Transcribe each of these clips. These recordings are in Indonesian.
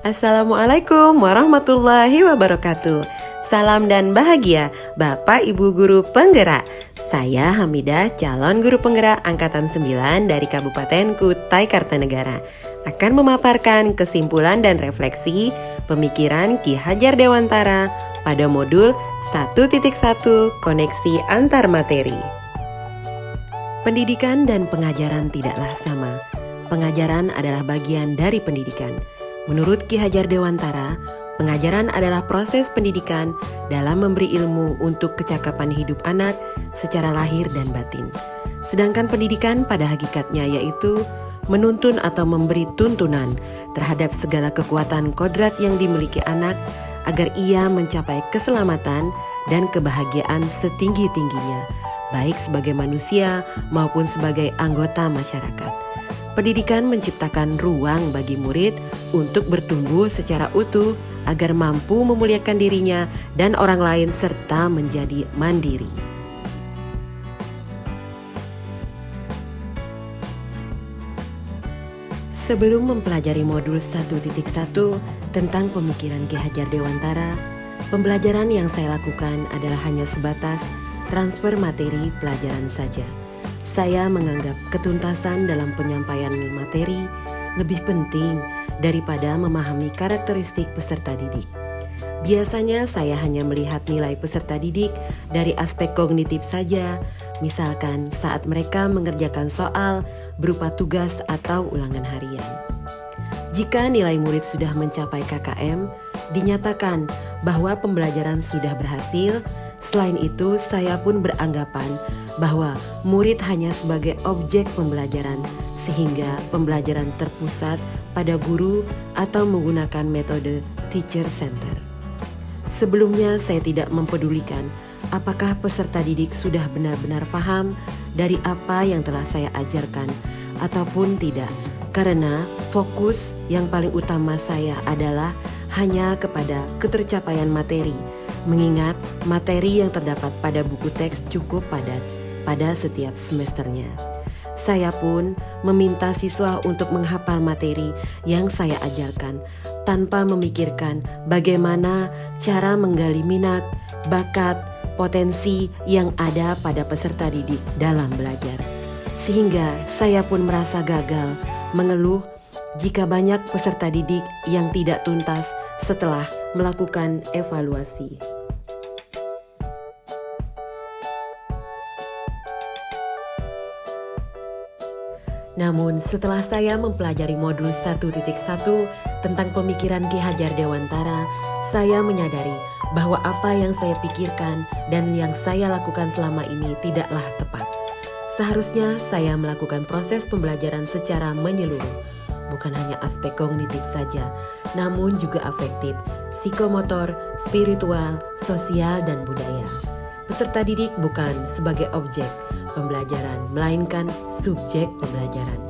Assalamualaikum warahmatullahi wabarakatuh. Salam dan bahagia Bapak Ibu Guru Penggerak. Saya Hamidah, calon guru penggerak Angkatan 9 dari Kabupaten Kutai Kartanegara, akan memaparkan kesimpulan dan refleksi pemikiran Ki Hajar Dewantara pada modul 1.1 Koneksi Antar Materi. Pendidikan dan pengajaran tidaklah sama. Pengajaran adalah bagian dari pendidikan. Menurut Ki Hajar Dewantara, pengajaran adalah proses pendidikan dalam memberi ilmu untuk kecakapan hidup anak secara lahir dan batin. Sedangkan pendidikan pada hakikatnya yaitu menuntun atau memberi tuntunan terhadap segala kekuatan kodrat yang dimiliki anak agar ia mencapai keselamatan dan kebahagiaan setinggi-tingginya, baik sebagai manusia maupun sebagai anggota masyarakat. Pendidikan menciptakan ruang bagi murid untuk bertumbuh secara utuh agar mampu memuliakan dirinya dan orang lain serta menjadi mandiri. Sebelum mempelajari modul 1.1 tentang pemikiran Ki Hajar Dewantara, pembelajaran yang saya lakukan adalah hanya sebatas transfer materi pelajaran saja. Saya menganggap ketuntasan dalam penyampaian materi lebih penting daripada memahami karakteristik peserta didik. Biasanya saya hanya melihat nilai peserta didik dari aspek kognitif saja, misalkan saat mereka mengerjakan soal berupa tugas atau ulangan harian. Jika nilai murid sudah mencapai KKM, dinyatakan bahwa pembelajaran sudah berhasil. Selain itu, saya pun beranggapan bahwa murid hanya sebagai objek pembelajaran, sehingga pembelajaran terpusat pada guru atau menggunakan metode teacher center. Sebelumnya saya tidak mempedulikan apakah peserta didik sudah benar-benar paham dari apa yang telah saya ajarkan ataupun tidak, karena fokus yang paling utama saya adalah hanya kepada ketercapaian materi, mengingat materi yang terdapat pada buku teks cukup padat pada setiap semesternya. Saya pun meminta siswa untuk menghafal materi yang saya ajarkan tanpa memikirkan bagaimana cara menggali minat, bakat, potensi yang ada pada peserta didik dalam belajar. Sehingga saya pun merasa gagal, mengeluh jika banyak peserta didik yang tidak tuntas setelah melakukan evaluasi. Namun setelah saya mempelajari modul 1.1 tentang pemikiran Ki Hajar Dewantara, saya menyadari bahwa apa yang saya pikirkan dan yang saya lakukan selama ini tidaklah tepat. Seharusnya saya melakukan proses pembelajaran secara menyeluruh, bukan hanya aspek kognitif saja, namun juga afektif, psikomotor, spiritual, sosial, dan budaya. Peserta didik bukan sebagai objek pembelajaran, melainkan subjek pembelajaran.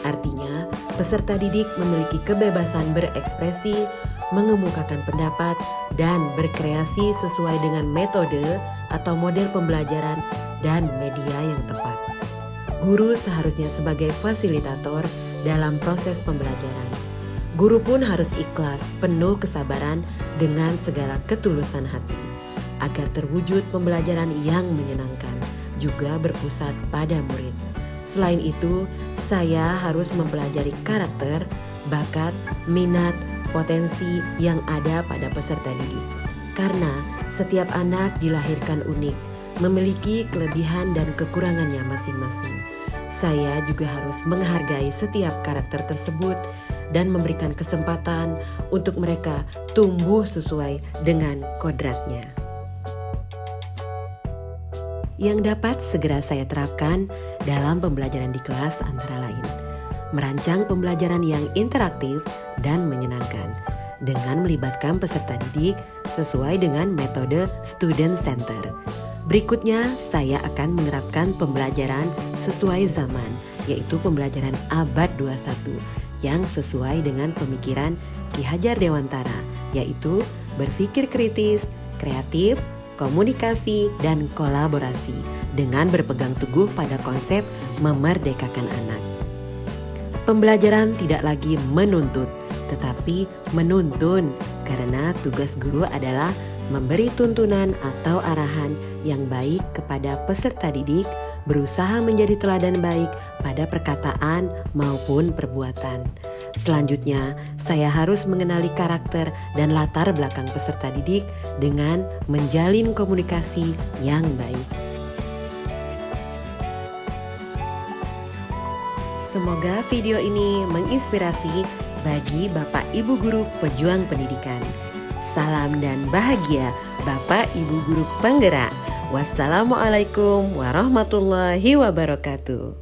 Artinya, peserta didik memiliki kebebasan berekspresi, mengemukakan pendapat, dan berkreasi sesuai dengan metode atau model pembelajaran dan media yang tepat. Guru seharusnya sebagai fasilitator dalam proses pembelajaran. Guru pun harus ikhlas, penuh kesabaran dengan segala ketulusan hati, agar terwujud pembelajaran yang menyenangkan, juga berpusat pada murid. Selain itu, saya harus mempelajari karakter, bakat, minat, potensi yang ada pada peserta didik. Karena setiap anak dilahirkan unik, memiliki kelebihan dan kekurangannya masing-masing. Saya juga harus menghargai setiap karakter tersebut dan memberikan kesempatan untuk mereka tumbuh sesuai dengan kodratnya. Yang dapat segera saya terapkan dalam pembelajaran di kelas antara lain: merancang pembelajaran yang interaktif dan menyenangkan dengan melibatkan peserta didik sesuai dengan metode student center. Berikutnya, saya akan menerapkan pembelajaran sesuai zaman, yaitu pembelajaran abad 21 yang sesuai dengan pemikiran Ki Hajar Dewantara, yaitu berpikir kritis, kreatif, komunikasi, dan kolaborasi dengan berpegang teguh pada konsep memerdekakan anak. Pembelajaran tidak lagi menuntut, tetapi menuntun, karena tugas guru adalah memberi tuntunan atau arahan yang baik kepada peserta didik, berusaha menjadi teladan baik pada perkataan maupun perbuatan. Selanjutnya, saya harus mengenali karakter dan latar belakang peserta didik dengan menjalin komunikasi yang baik. Semoga video ini menginspirasi bagi Bapak Ibu Guru pejuang pendidikan. Salam dan bahagia Bapak Ibu Guru penggerak. Wassalamualaikum warahmatullahi wabarakatuh.